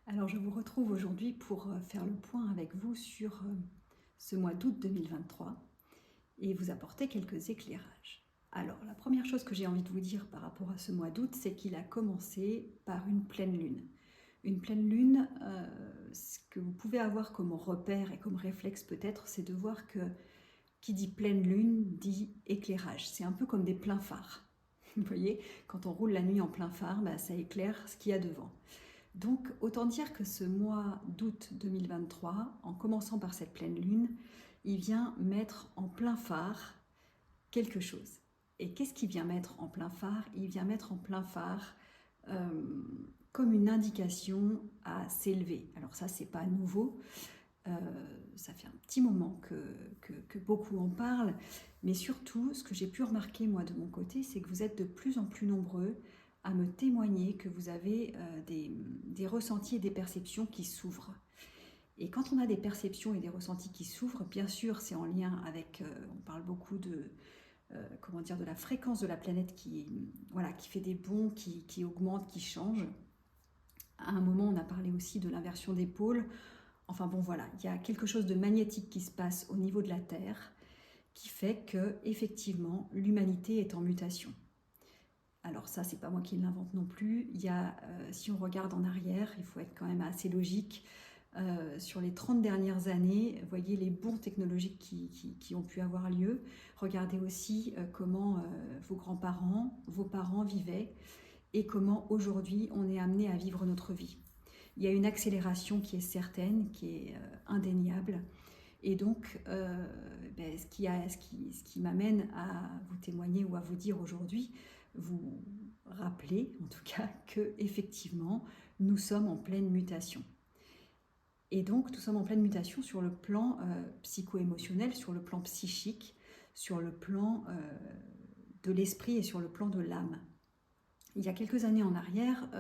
Alors, je vous retrouve aujourd'hui pour faire le point avec vous sur ce mois d'août 2023 et vous apporter quelques éclairages. Alors, la première chose que j'ai envie de vous dire par rapport à ce mois d'août, c'est qu'il a commencé par une pleine lune. Une pleine lune, ce que vous pouvez avoir comme repère et comme réflexe peut-être, c'est de voir que qui dit pleine lune dit éclairage. C'est un peu comme des pleins phares. Vous voyez, quand on roule la nuit en plein phare, ça éclaire ce qu'il y a devant. Donc, autant dire que ce mois d'août 2023, en commençant par cette pleine lune, il vient mettre en plein phare quelque chose. Et qu'est-ce qu'il vient mettre en plein phare? Il vient mettre en plein phare comme une indication à s'élever. Alors ça, c'est pas nouveau. Ça fait un petit moment que beaucoup en parlent, mais surtout, ce que j'ai pu remarquer moi de mon côté, c'est que vous êtes de plus en plus nombreux à me témoigner que vous avez des ressentis et des perceptions qui s'ouvrent. Et quand on a des perceptions et des ressentis qui s'ouvrent, bien sûr, c'est en lien avec, on parle beaucoup de la fréquence de la planète qui fait des bonds, qui augmente, qui change. À un moment, on a parlé aussi de l'inversion des pôles. Enfin bon, voilà, il y a quelque chose de magnétique qui se passe au niveau de la Terre qui fait que, effectivement, l'humanité est en mutation. Alors ça, c'est pas moi qui l'invente non plus. Il y a, si on regarde en arrière, il faut être quand même assez logique. Sur les 30 dernières années, voyez les bons technologiques qui ont pu avoir lieu. Regardez aussi comment vos grands-parents, vos parents vivaient et comment aujourd'hui on est amené à vivre notre vie. Il y a une accélération qui est certaine, qui est indéniable. Et donc, ce qui m'amène à vous témoigner ou à vous dire aujourd'hui, vous rappeler en tout cas que effectivement nous sommes en pleine mutation. Et donc nous sommes en pleine mutation sur le plan psycho-émotionnel, sur le plan psychique, sur le plan de l'esprit et sur le plan de l'âme. Il y a quelques années en arrière,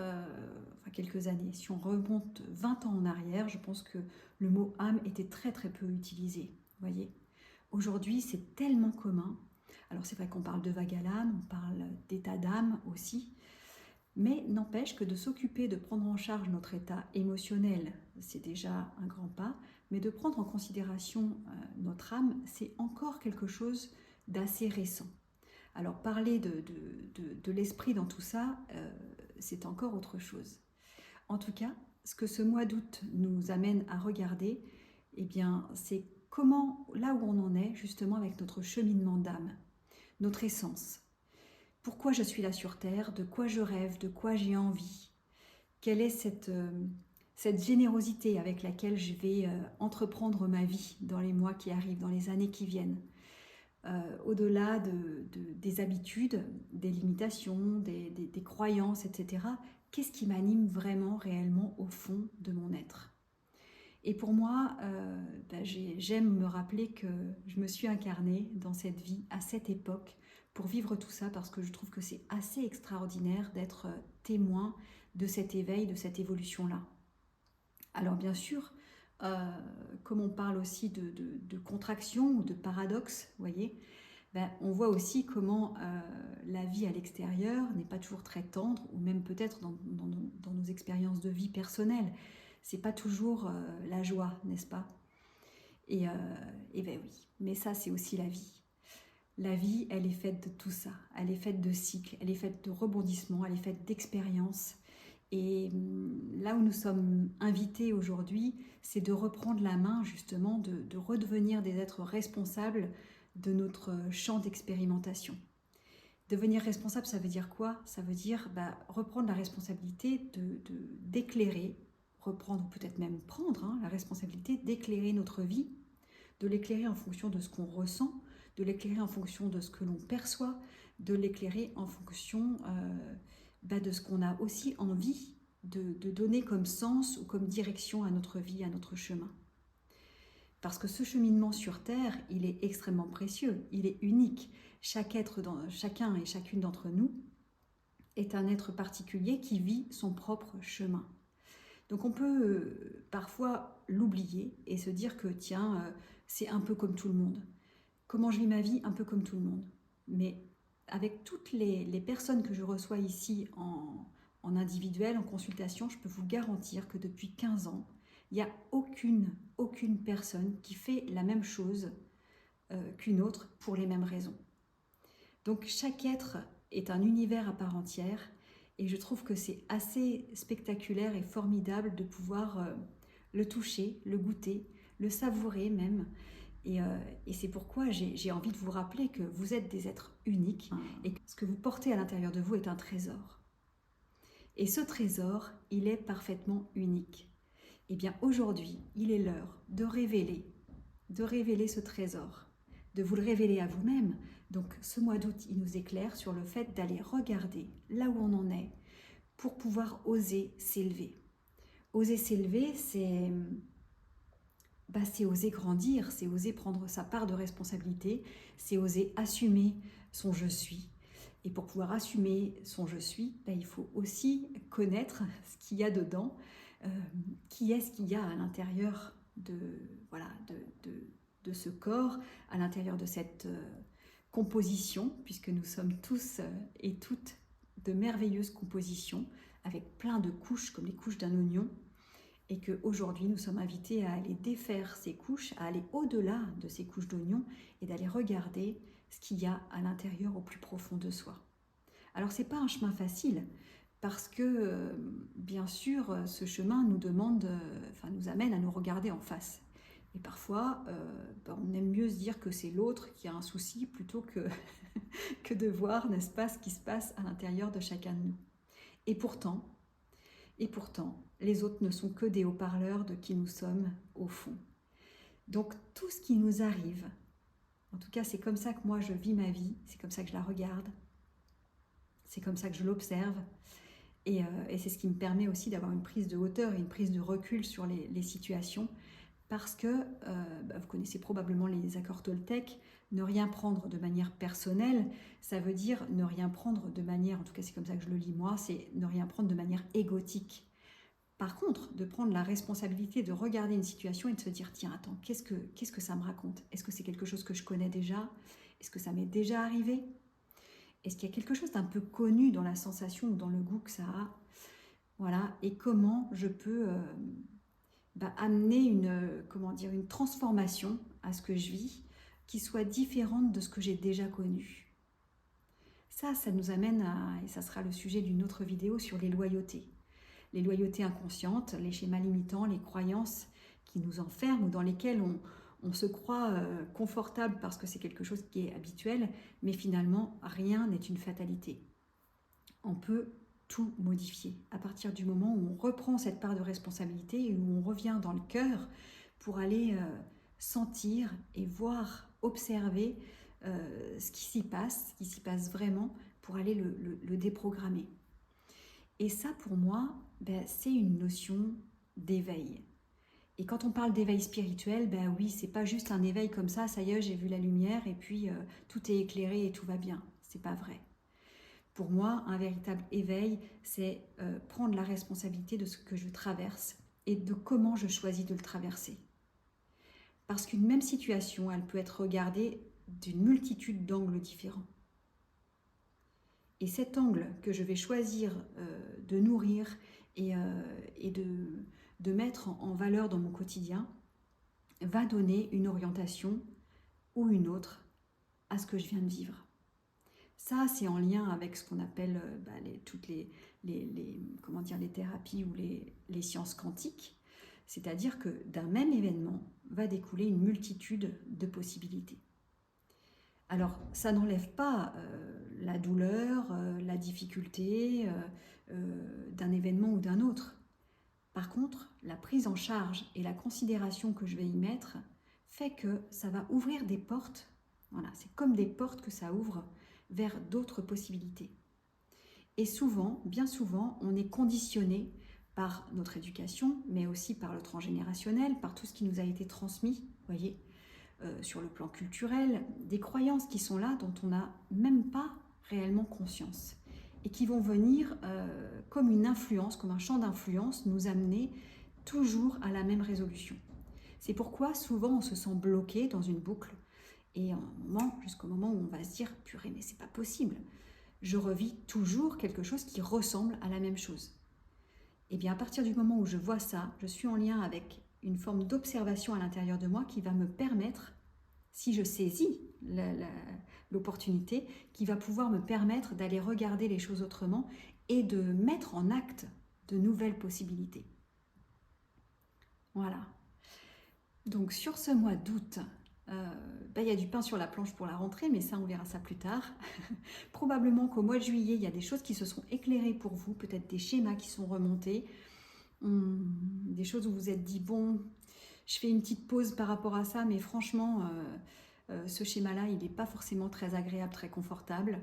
quelques années, si on remonte 20 ans en arrière, je pense que le mot âme était très très peu utilisé. Voyez, aujourd'hui c'est tellement commun. Alors c'est vrai qu'on parle de vague à l'âme, on parle d'état d'âme aussi, mais n'empêche que de s'occuper de prendre en charge notre état émotionnel, c'est déjà un grand pas, mais de prendre en considération notre âme, c'est encore quelque chose d'assez récent. Alors parler de l'esprit dans tout ça, c'est encore autre chose. En tout cas, ce que ce mois d'août nous amène à regarder, eh bien, c'est comment, là où on en est, justement, avec notre cheminement d'âme, notre essence. Pourquoi je suis là sur Terre, de quoi je rêve, de quoi j'ai envie. Quelle est cette générosité avec laquelle je vais entreprendre ma vie dans les mois qui arrivent, dans les années qui viennent. Au-delà des habitudes, des limitations, des croyances, etc. Qu'est-ce qui m'anime vraiment, réellement, au fond de mon être? Et pour moi, j'aime me rappeler que je me suis incarnée dans cette vie, à cette époque, pour vivre tout ça, parce que je trouve que c'est assez extraordinaire d'être témoin de cet éveil, de cette évolution-là. Alors bien sûr, comme on parle aussi de contraction ou de paradoxe, vous voyez, on voit aussi comment la vie à l'extérieur n'est pas toujours très tendre, ou même peut-être dans nos expériences de vie personnelles. C'est pas toujours la joie, n'est-ce pas? Et oui, mais ça c'est aussi la vie. La vie, elle est faite de tout ça. Elle est faite de cycles, elle est faite de rebondissements, elle est faite d'expériences. Et là où nous sommes invités aujourd'hui, c'est de reprendre la main justement, de redevenir des êtres responsables de notre champ d'expérimentation. Devenir responsable, ça veut dire quoi? Ça veut dire reprendre la responsabilité d'éclairer, reprendre ou peut-être même prendre la responsabilité d'éclairer notre vie, de l'éclairer en fonction de ce qu'on ressent, de l'éclairer en fonction de ce que l'on perçoit, de l'éclairer en fonction de ce qu'on a aussi envie de donner comme sens ou comme direction à notre vie, à notre chemin. Parce que ce cheminement sur Terre, il est extrêmement précieux, il est unique. Chacun et chacune d'entre nous est un être particulier qui vit son propre chemin. Donc on peut parfois l'oublier et se dire que tiens, c'est un peu comme tout le monde. Comment je vis ma vie? Un peu comme tout le monde. Mais avec toutes les personnes que je reçois ici en individuel, en consultation, je peux vous garantir que depuis 15 ans, il n'y a aucune personne qui fait la même chose qu'une autre pour les mêmes raisons. Donc chaque être est un univers à part entière et je trouve que c'est assez spectaculaire et formidable de pouvoir le toucher, le goûter, le savourer même. Et c'est pourquoi j'ai envie de vous rappeler que vous êtes des êtres uniques et que ce que vous portez à l'intérieur de vous est un trésor. Et ce trésor, il est parfaitement unique. Eh bien aujourd'hui, il est l'heure de révéler ce trésor, de vous le révéler à vous-même. Donc ce mois d'août, il nous éclaire sur le fait d'aller regarder là où on en est pour pouvoir oser s'élever. Oser s'élever, c'est oser grandir, c'est oser prendre sa part de responsabilité, c'est oser assumer son je suis. Et pour pouvoir assumer son je suis, il faut aussi connaître ce qu'il y a dedans, qui est-ce qu'il y a à l'intérieur de ce corps, à l'intérieur de cette composition, puisque nous sommes tous et toutes de merveilleuses compositions, avec plein de couches comme les couches d'un oignon, et qu'aujourd'hui nous sommes invités à aller défaire ces couches, à aller au-delà de ces couches d'oignon et d'aller regarder ce qu'il y a à l'intérieur au plus profond de soi. Alors c'est pas un chemin facile, parce que bien sûr ce chemin nous nous amène à nous regarder en face. Et parfois on aime mieux se dire que c'est l'autre qui a un souci plutôt que de voir, n'est-ce pas, ce qui se passe à l'intérieur de chacun de nous. Et pourtant, les autres ne sont que des haut-parleurs de qui nous sommes au fond. Donc tout ce qui nous arrive, en tout cas c'est comme ça que moi je vis ma vie, c'est comme ça que je la regarde, c'est comme ça que je l'observe, et c'est ce qui me permet aussi d'avoir une prise de hauteur et une prise de recul sur les situations, parce que vous connaissez probablement les accords Toltec, ne rien prendre de manière personnelle, ça veut dire ne rien prendre de manière, en tout cas c'est comme ça que je le lis moi, c'est ne rien prendre de manière égotique. Par contre, de prendre la responsabilité de regarder une situation et de se dire « Tiens, attends, qu'est-ce que ça me raconte? Est-ce que c'est quelque chose que je connais déjà? Est-ce que ça m'est déjà arrivé? Est-ce qu'il y a quelque chose d'un peu connu dans la sensation ou dans le goût que ça a? Voilà, et comment je peux amener une transformation à ce que je vis qui soit différente de ce que j'ai déjà connu. » Ça nous amène et ça sera le sujet d'une autre vidéo sur les loyautés. Les loyautés inconscientes, les schémas limitants, les croyances qui nous enferment ou dans lesquelles on se croit confortable parce que c'est quelque chose qui est habituel, mais finalement, rien n'est une fatalité. On peut tout modifier à partir du moment où on reprend cette part de responsabilité et où on revient dans le cœur pour aller sentir et voir, observer ce qui s'y passe vraiment pour aller le déprogrammer. Et ça, pour moi, c'est une notion d'éveil. Et quand on parle d'éveil spirituel, oui, c'est pas juste un éveil comme ça y est, j'ai vu la lumière et puis tout est éclairé et tout va bien. C'est pas vrai. Pour moi, un véritable éveil, c'est prendre la responsabilité de ce que je traverse et de comment je choisis de le traverser. Parce qu'une même situation, elle peut être regardée d'une multitude d'angles différents. Et cet angle que je vais choisir de nourrir et de mettre en valeur dans mon quotidien va donner une orientation ou une autre à ce que je viens de vivre. Ça, c'est en lien avec ce qu'on appelle toutes les thérapies ou les sciences quantiques. C'est-à-dire que d'un même événement va découler une multitude de possibilités. Alors, ça n'enlève pas la douleur, la difficulté d'un événement ou d'un autre. Par contre, la prise en charge et la considération que je vais y mettre fait que ça va ouvrir des portes. Voilà, c'est comme des portes que ça ouvre vers d'autres possibilités. Et souvent, bien souvent, on est conditionné par notre éducation, mais aussi par le transgénérationnel, par tout ce qui nous a été transmis, voyez, sur le plan culturel, des croyances qui sont là dont on n'a même pas réellement conscience et qui vont venir comme une influence, comme un champ d'influence, nous amener toujours à la même résolution. C'est pourquoi souvent on se sent bloqué dans une boucle et jusqu'au moment où on va se dire « purée, mais c'est pas possible, je revis toujours quelque chose qui ressemble à la même chose. Et bien à partir du moment où je vois ça, je suis en lien avec une forme d'observation à l'intérieur de moi qui va me permettre, si je saisis l'opportunité, qui va pouvoir me permettre d'aller regarder les choses autrement et de mettre en acte de nouvelles possibilités. Voilà. Donc sur ce mois d'août, il y a du pain sur la planche pour la rentrée, mais ça on verra ça plus tard. Probablement qu'au mois de juillet, il y a des choses qui se sont éclairées pour vous, peut-être des schémas qui sont remontés, des choses où vous vous êtes dit, bon, je fais une petite pause par rapport à ça, mais franchement, ce schéma-là, il n'est pas forcément très agréable, très confortable.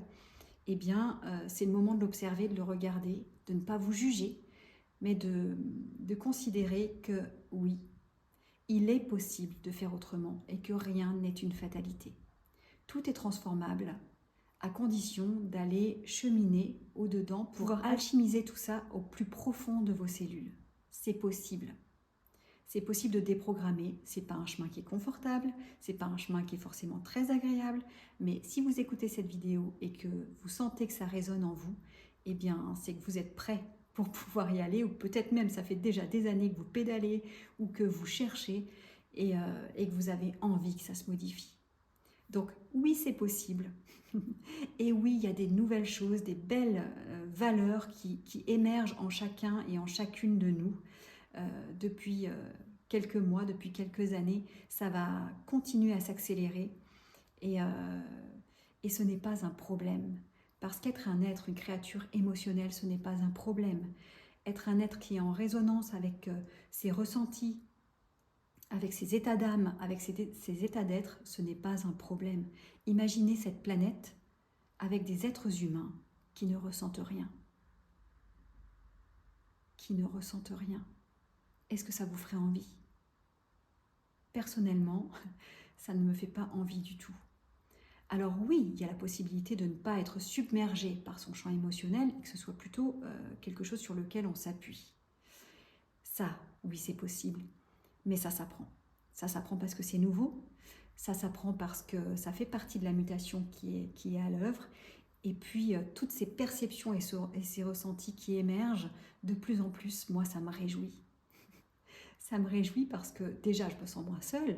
Eh bien, c'est le moment de l'observer, de le regarder, de ne pas vous juger, mais de considérer que oui, il est possible de faire autrement et que rien n'est une fatalité. Tout est transformable à condition d'aller cheminer au-dedans pour alchimiser tout ça au plus profond de vos cellules. C'est possible. C'est possible de déprogrammer. C'est pas un chemin qui est confortable, c'est pas un chemin qui est forcément très agréable, mais si vous écoutez cette vidéo et que vous sentez que ça résonne en vous, eh bien, c'est que vous êtes prêt pour pouvoir y aller, ou peut-être même ça fait déjà des années que vous pédalez ou que vous cherchez et que vous avez envie que ça se modifie. Donc oui, c'est possible. Et oui, il y a des nouvelles choses, des belles valeurs qui émergent en chacun et en chacune de nous depuis quelques mois, depuis quelques années. Ça va continuer à s'accélérer et ce n'est pas un problème. Parce qu'être un être, une créature émotionnelle, ce n'est pas un problème. Être un être qui est en résonance avec ses ressentis, avec ses états d'âme, avec ses états d'être, ce n'est pas un problème. Imaginez cette planète avec des êtres humains qui ne ressentent rien. Qui ne ressentent rien. Est-ce que ça vous ferait envie? Personnellement, ça ne me fait pas envie du tout. Alors oui, il y a la possibilité de ne pas être submergé par son champ émotionnel et que ce soit plutôt quelque chose sur lequel on s'appuie. Ça, oui, c'est possible, mais ça s'apprend. Ça s'apprend parce que c'est nouveau, ça s'apprend parce que ça fait partie de la mutation qui est à l'œuvre, et puis toutes ces perceptions et ces ressentis qui émergent, de plus en plus, moi, ça me réjouit. Ça me réjouit parce que déjà, je me sens moins seule.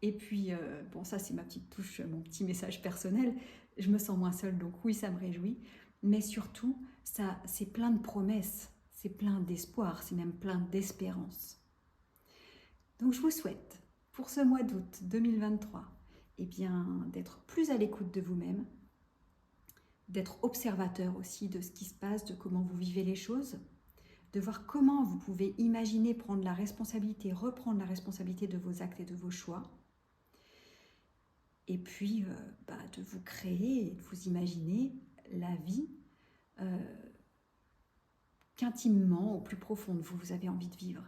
Et puis, bon, ça c'est ma petite touche, mon petit message personnel. Je me sens moins seule, donc oui, ça me réjouit. Mais surtout, ça, c'est plein de promesses, c'est plein d'espoir, c'est même plein d'espérance. Donc je vous souhaite, pour ce mois d'août 2023, eh bien, d'être plus à l'écoute de vous-même, d'être observateur aussi de ce qui se passe, de comment vous vivez les choses, de voir comment vous pouvez imaginer prendre la responsabilité, reprendre la responsabilité de vos actes et de vos choix. Et puis, de vous créer et de vous imaginer la vie qu'intimement, au plus profond de vous, vous avez envie de vivre.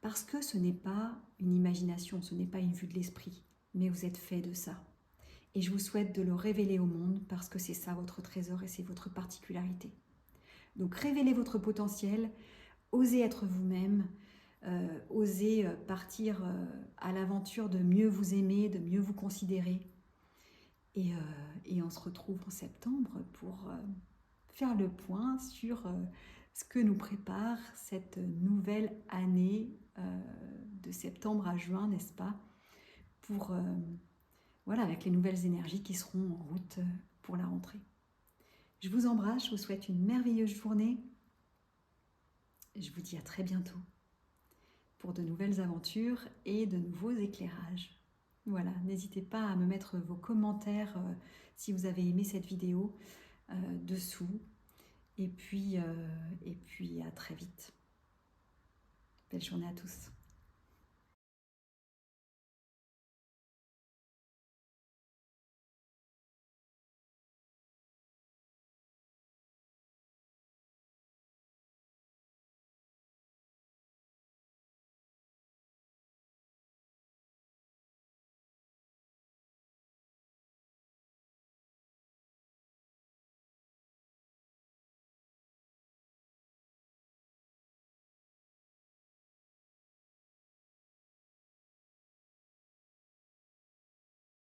Parce que ce n'est pas une imagination, ce n'est pas une vue de l'esprit, mais vous êtes fait de ça. Et je vous souhaite de le révéler au monde parce que c'est ça votre trésor et c'est votre particularité. Donc révélez votre potentiel, osez être vous-même, osez partir à l'aventure de mieux vous aimer, de mieux vous considérer. Et on se retrouve en septembre pour faire le point sur ce que nous prépare cette nouvelle année de septembre à juin, n'est-ce pas? Pour, voilà, avec les nouvelles énergies qui seront en route pour la rentrée. Je vous embrasse, je vous souhaite une merveilleuse journée. Je vous dis à très bientôt pour de nouvelles aventures et de nouveaux éclairages. Voilà, n'hésitez pas à me mettre vos commentaires si vous avez aimé cette vidéo dessous. Et puis à très vite. Belle journée à tous.